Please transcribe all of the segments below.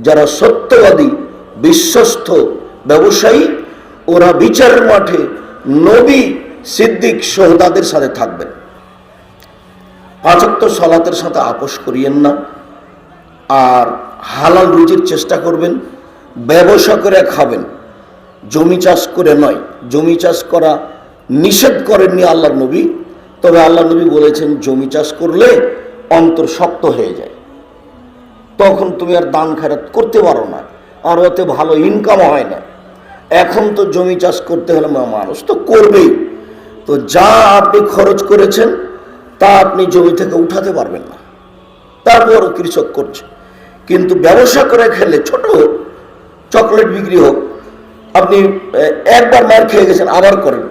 যারা সত্যবাদী বিশ্বস্ত ব্যবসায়ী ওরা বিচারের মাঠে নবী সিদ্দিক শহীদের সাথে থাকবেন। 5 ওয়াক্ত সালাতের সাথে আপোষ করিয়েন না, আর হালাল রুজির চেষ্টা করবেন, ব্যবসা করে খাবেন, জমি চাষ করে নয়। জমি চাষ করা নিষেধ করেননি আল্লাহর নবী, তবে আল্লাহ নবী বলেছেন জমি চাষ করলে অন্তর শক্ত হয়ে যায়, তখন তুমি আর দান খেরাত করতে পারো না, আর ওতে ভালো ইনকাম হয় না। এখন তো জমি চাষ করতে হলে মানুষ তো করবেই, তো যা আপনি খরচ করেছেন তা আপনি জমি থেকে উঠাতে পারবেন না, তারপর কৃষক করছে। কিন্তু ব্যবসা করে খেলে, ছোট হোক, চকলেট বিক্রি হোক, আপনি একবার মার খেয়ে গেছেন আবার করেন,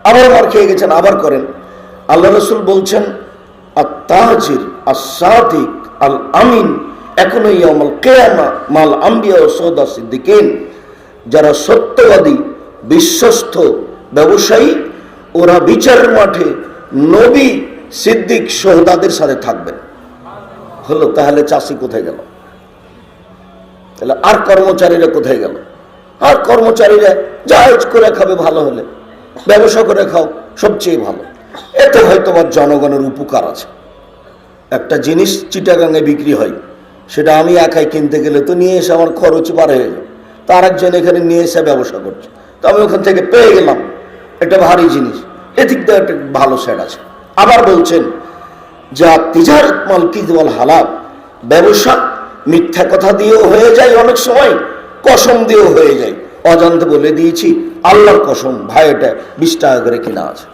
আবার মার খেয়ে গেছেন আবার করেন। আল্লাহ রসুল বলছেন আত-তাজির আস-সাদিক আল আমিন এখনো ইয়াউমুল কিয়ামা মাল আম্বিয়া ও সুহাদা সিদ্দিকিন। যারা সত্যবাদী বিশ্বস্ত ব্যবসায়ী ওরা বিচারের মাঠে নবী সিদ্দিক শহীদের সাথে থাকবেন। হলো, তাহলে চাষি কোথায় গেল? তাহলে আর কর্মচারীরা কোথায় গেল? আর কর্মচারীরা জায়েজ করে খাবে, ভালো হলে ব্যবসা করে খাও, সবচেয়ে ভালো। এতে হয়তো বা জনগণের উপকার আছে। একটা জিনিস চিটাগাঙে বিক্রি হয়, সেটা আমি একাই কিনতে গেলে তো নিয়ে এসে আমার খরচ পার হয়ে যায়, তার একজন এখানে নিয়ে এসে ব্যবসা করছে, তো আমি ওখান থেকে পেয়ে গেলাম, এটা ভারী জিনিস, এদিক দিয়ে একটা ভালো সেট আছে। আবার বলছেন যা তিজারত মাল কিযওয়াল হালাল, ব্যবসা মিথ্যা কথা দিয়েও হয়ে যায়, অনেক সময় কসম দিয়েও হয়ে যায়। অজান্তে বলে দিয়েছি আল্লাহর কসম, ভাই এটা 20 টাকা করে কিনা আছে,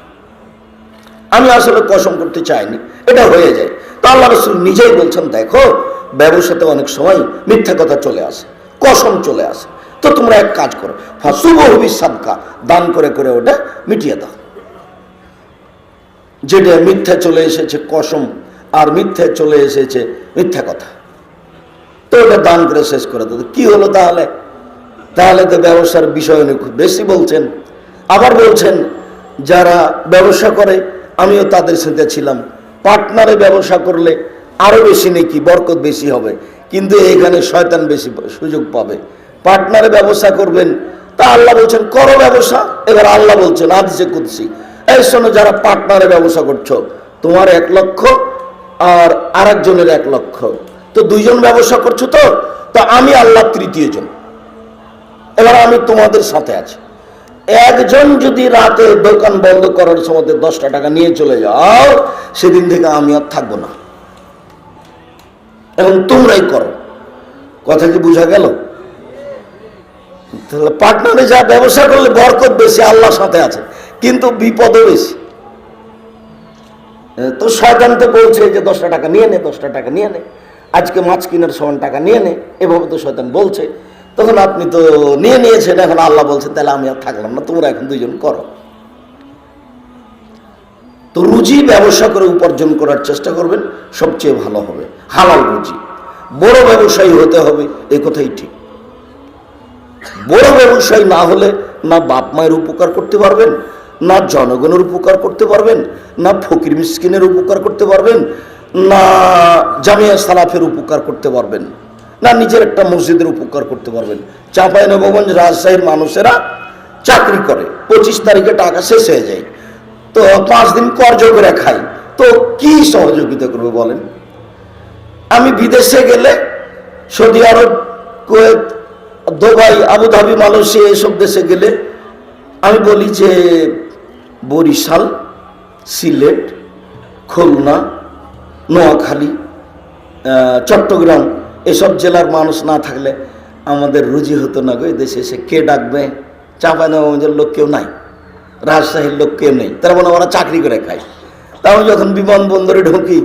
আমি আসলে কসম করতে চাইনি, এটা হয়ে যায়। তো আল্লাহ রাসূল নিজেই বলছেন দেখো ব্যবসাতে অনেক সময় মিথ্যা কথা চলে আসে, কসম চলে আসে, তো তোমরা এক কাজ করো, ফাসুবহু বিসাদকা, দান করে করে ওটা মিটিয়ে দাও। যেটা মিথ্যা চলে এসেছে কসম, আর মিথ্যা চলে এসেছে মিথ্যা কথা, তো ওটা দান করে শেষ করে দাও। কি হলো তাহলে? তাহলে তো ব্যবসার বিষয় উনি খুব বেশি বলছেন। আবার বলছেন যারা ব্যবসা করে, আমিও তাদের সাথে ছিলাম, পার্টনারে ব্যবসা করলে আরো বেশি নেকি, বরকত বেশি হবে, কিন্তু এখানে শয়তান বেশি সুযোগ পাবে। পার্টনারে ব্যবসা করবেন, তা আল্লাহ বলছেন করো ব্যবসা। এবার আল্লাহ বলছেন হাদিসে কুদসি, এই শোনো যারা পার্টনারে ব্যবসা করছো, তোমার 1 লক্ষ আর আরেকজনের 1 লক্ষ, তো 2 জন ব্যবসা করছো, তো আমি আল্লাহ 3য় জন, এবার আমি তোমাদের সাথে আছি। একজন যদি রাতে দোকান বন্ধ করার সময় 10টা টাকা নিয়ে চলে যাও, সেদিন থেকে আমি আর থাকবো না, এবং তোমরাই করো। কথা কি বোঝা গেল? তাহলে পার্টনারে যা ব্যবসা করলে বরকত বেশি, আল্লাহর সাথে আছে, কিন্তু বিপদও বেশি। তো শয়তান তো বলছে যে 10টা টাকা নিয়ে নে, 10টা টাকা নিয়ে নে, আজকে মাছ কেনার সময় টাকা নিয়ে নে, এভাবে তো শয়তান বলছে। তখন আপনি তো নিয়ে নিয়েছেন, এখন আল্লাহ বলছেন তাহলে আমি আর থাকলাম না, তোমরা এখন 2 জন করো। তো রুজি ব্যবসা করে উপার্জন করার চেষ্টা করবেন, সবচেয়ে ভালো হবে হালাল রুজি। বড় ব্যবসায়ী হতে হবে, এই কথাই ঠিক। বড় ব্যবসায়ী না হলে না বাপ মায়ের উপকার করতে পারবেন, না জনগণের উপকার করতে পারবেন, না ফকির মিসকিনের উপকার করতে পারবেন, না জামিয়া সালাফের উপকার করতে পারবেন, না নিজের একটা মসজিদের উপকার করতে পারবেন। চাঁপাইনবাবগঞ্জ রাজশাহীর মানুষেরা চাকরি করে, 25 তারিখে টাকা শেষ হয়ে যায়, তো 5 দিন কর্জ করে খাই, তো কি সহযোগিতা করবে বলেন? আমি বিদেশে গেলে, সৌদি আরব, কুয়েত, দুবাই, আবুধাবি, মালয়েশিয়া এসব দেশে গেলে আমি বলি যে বরিশাল, সিলেট, খুলনা, নোয়াখালী, চট্টগ্রাম এসব জেলার মানুষ না থাকলে আমাদের রুজি হতো না গো। দেশে এসে কে ডাকবে? চাঁপাইনবাবগঞ্জের লোক কেউ নাই, রাজশাহীর লোক কেউ নেই, তার মানে ওরা চাকরি করে খায়। তা আমি যখন বিমানবন্দরে ঢুকি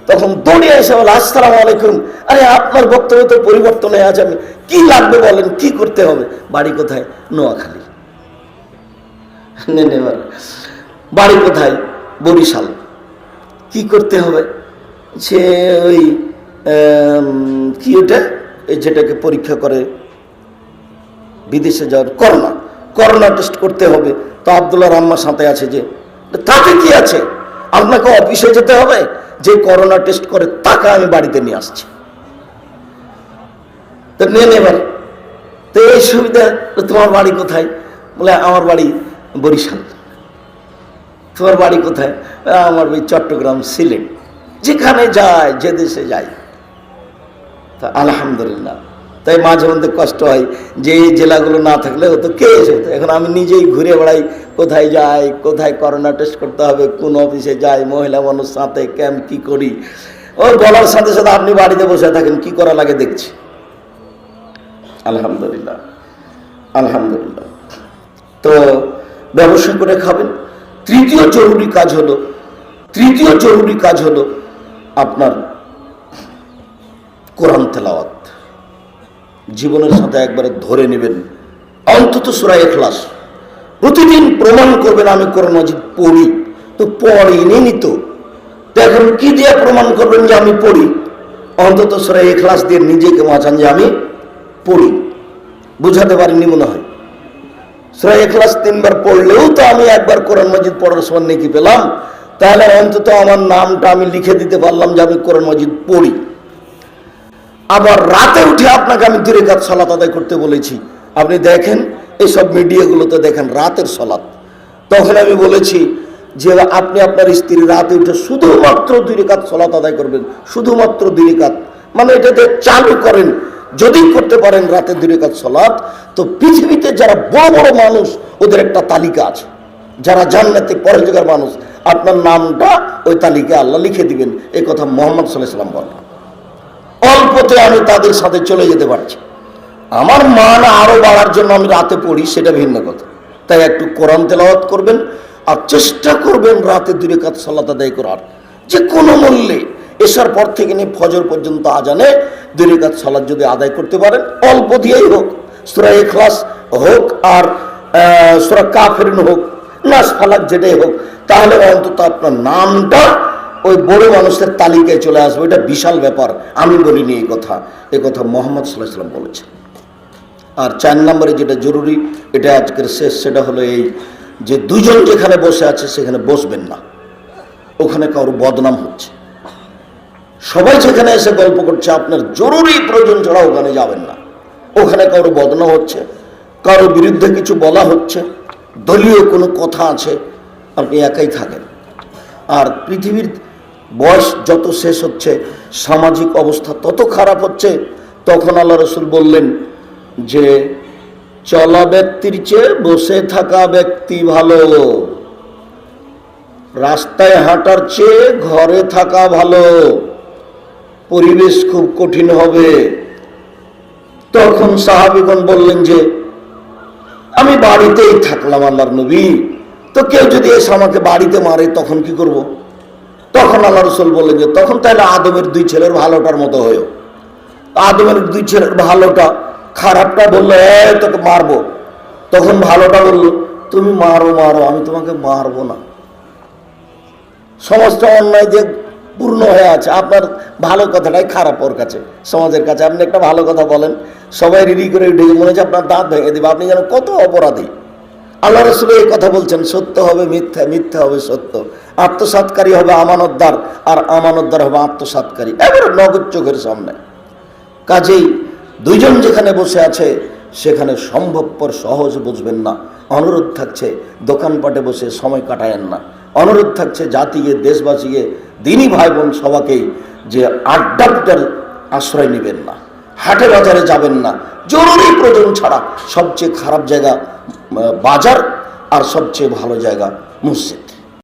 তখন দৌড়ে এসে বলে আসসালামু আলাইকুম, আরে আপনার বক্তব্য তো পরিবর্তন হয়ে আছে, আমি কি লাগবে বলেন, কি করতে হবে? বাড়ি কোথায়? নোয়াখালী। বাড়ি কোথায়? বরিশাল। কি করতে হবে? সে ওই কি ওটা যেটাকে পরীক্ষা করে বিদেশে যাওয়ার, করোনা টেস্ট করতে হবে। তো আব্দুল্লাহ আম্মার সাথে আছে, যে তাতে কি আছে, আপনাকে অফিসে যেতে হবে, যে করোনা টেস্ট করে তাকে আমি বাড়িতে নিয়ে আসছি। তো নিয়ে নেবার। তো এই সুবিধা, তোমার বাড়ি কোথায়? বলে আমার বাড়ি বরিশাল। তোমার বাড়ি কোথায়? আমার বাড়ি চট্টগ্রাম, সিলেট। যেখানে যায়, যে দেশে যায়। তা আলহামদুলিল্লাহ। তাই মাঝে মধ্যে কষ্ট হয় যে এই জেলাগুলো না থাকলে হতো কে এসে হতো। এখন আমি নিজেই ঘুরে বেড়াই, কোথায় যাই, কোথায় করোনা টেস্ট করতে হবে, কোন অফিসে যাই, মহিলা মানুষ সাথে ক্যাম্প কি করি, ওই বলার সাথে সাথে আপনি বাড়িতে বসে থাকেন, কি করা লাগে দেখছি। আলহামদুলিল্লাহ, আলহামদুলিল্লাহ। তো ব্যবসা করে খাবেন। তৃতীয় জরুরি কাজ হলো আপনার কোরআন তেলাওয়াত। জীবনের সাথে একবারে ধরে নেবেন, অন্তত সূরা ইখলাস প্রতিদিন প্রমাণ করবেন আমি কোরআন মাজিদ পড়ি। তো পড়িনি তো এখন কি দিয়ে প্রমাণ করবেন যে আমি পড়ি? অন্তত সূরা ইখলাস দিয়ে নিজেকে বাঁচান যে আমি পড়ি। বুঝাতে পারিনি মনে হয়। সূরা ইখলাস 3 বার পড়লেও তো আমি একবার কোরআন মাজিদ পড়ার সময় নেকি পেলাম। তাহলে অন্তত আমার নামটা আমি লিখে দিতে পারলাম যে আমি কোরআন মাজিদ পড়ি। আবার রাতে উঠে আপনাকে আমি 2 রাকাত সালাত আদায় করতে বলেছি। আপনি দেখেন এইসব মিডিয়াগুলোতে দেখেন রাতের সালাত। তখন আমি বলেছি যে আপনি আপনার স্ত্রী রাতে উঠে শুধুমাত্র 2 রাকাত সালাত আদায় করবেন, শুধুমাত্র 2 রাকাত। মানে এটাতে চালু করেন। যদি করতে পারেন রাতে 2 রাকাত সালাত, তো পৃথিবীতে যারা বড় বড় মানুষ ওদের একটা তালিকা আছে, যারা জান্নাতে পরহেজগার মানুষ, আপনার নামটা ওই তালিকায় আল্লাহ লিখে দিবেন। এই কথা মুহাম্মদ সাল্লাল্লাহু আলাইহি ওয়াসাল্লাম বলেন। অল্পতে আমি তাদের সাথে চলে যেতে পারছি। আমার মান আরো বাড়ার জন্য আমি রাতে পড়ি, সেটা ভিন্ন কথা। তাই একটু কোরআন তেলাওয়াত করবেন আর চেষ্টা করবেন রাতে 2 রাকাত সালাত আদায় করার, যে কোনো মূল্যে। এশার পর থেকে নিয়ে ফজর পর্যন্ত আজানে 2 রাকাত সালাত যদি আদায় করতে পারেন, অল্প দিয়েই হোক, সূরা ইখলাস হোক আর সূরা কাফিরুন হোক, নাস ফালাক যেটাই হোক, তাহলে অন্তত আপনার নামটা ওই বড় মানুষের তালিকায় চলে আসবে। এটা বিশাল ব্যাপার। আমি বলিনি এই কথা মুহাম্মদ সাল্লাল্লাহু আলাইহি ওয়াসাল্লাম বলেছেন। আর 4 নম্বরে যেটা জরুরি, এটা আজকের শেষ, সেটা হলো এই যে 2 জন যেখানে বসে আছে সেখানে বসবেন না। ওখানে কারো বদনাম হচ্ছে। সবাই যেখানে এসে গল্প করছে, আপনার জরুরি প্রয়োজন ছাড়া ওখানে যাবেন না। ওখানে কারো বদনাম হচ্ছে, কারো বিরুদ্ধে কিছু বলা হচ্ছে, দলীয় কোনো কথা আছে, আপনি একাই থাকেন। আর পৃথিবীর বয়স যত শেষ হচ্ছে, সামাজিক অবস্থা তত খারাপ হচ্ছে। তখন আল্লাহ রাসূল বললেন যে চলা ব্যক্তির চেয়ে বসে থাকা ব্যক্তি ভালো, রাস্তায় হাঁটার চেয়ে ঘরে থাকা ভালো, পরিবেশ খুব কঠিন হবে। তখন সাহাবীগণ বললেন যে আমি বাড়িতেই থাকলাম আল্লাহর নবী, তো কেউ যদি এসে আমাকে বাড়িতে মারে তখন কি করব? তখন আল্লাহ রাসূল বললেন যে তখন তাহলে আদমের 2 ছেলের ভালোটার মতো হয়েও। আদমের 2 ছেলের ভালোটা, খারাপটা বললো তোকে মারবো, তখন ভালোটা বললো তুমি মারো, আমি তোমাকে মারবো না। সমাজটা অন্যায় দিয়ে পূর্ণ হয়ে আছে। আপনার ভালো কথাটাই খারাপ ওর কাছে, সমাজের কাছে। আপনি একটা ভালো কথা বলেন, সবাই রেডি করে উঠে মনে হচ্ছে আপনার দাঁত ভেঙে দেবে। আপনি যেন কত অপরাধী। আল্লাহ রাসূল এই কথা বলছেন, সত্য হবে মিথ্যা, মিথ্যা হবে সত্য, আত্মসাৎকারী হবে আমানতদার, আর আমানতদার হবে আত্মসাৎকারী, এবারে নগদ চোখের সামনে। কাজেই 2 জন যেখানে বসে আছে সেখানে সম্ভবপর সহজ বুঝবেন না। অনুরোধ থাকছে দোকানপাটে বসে সময় কাটায়েন না। অনুরোধ থাকছে জাতিকে, দেশবাসীকে, দিনী ভাই বোন সবাইকেই যে আড্ডাটার আশ্রয় নেবেন না, হাটে বাজারে যাবেন না, জরুরি প্রয়োজন ছাড়া। সবচেয়ে খারাপ জায়গা বাজার, আর সবচেয়ে ভালো জায়গা মসজিদ।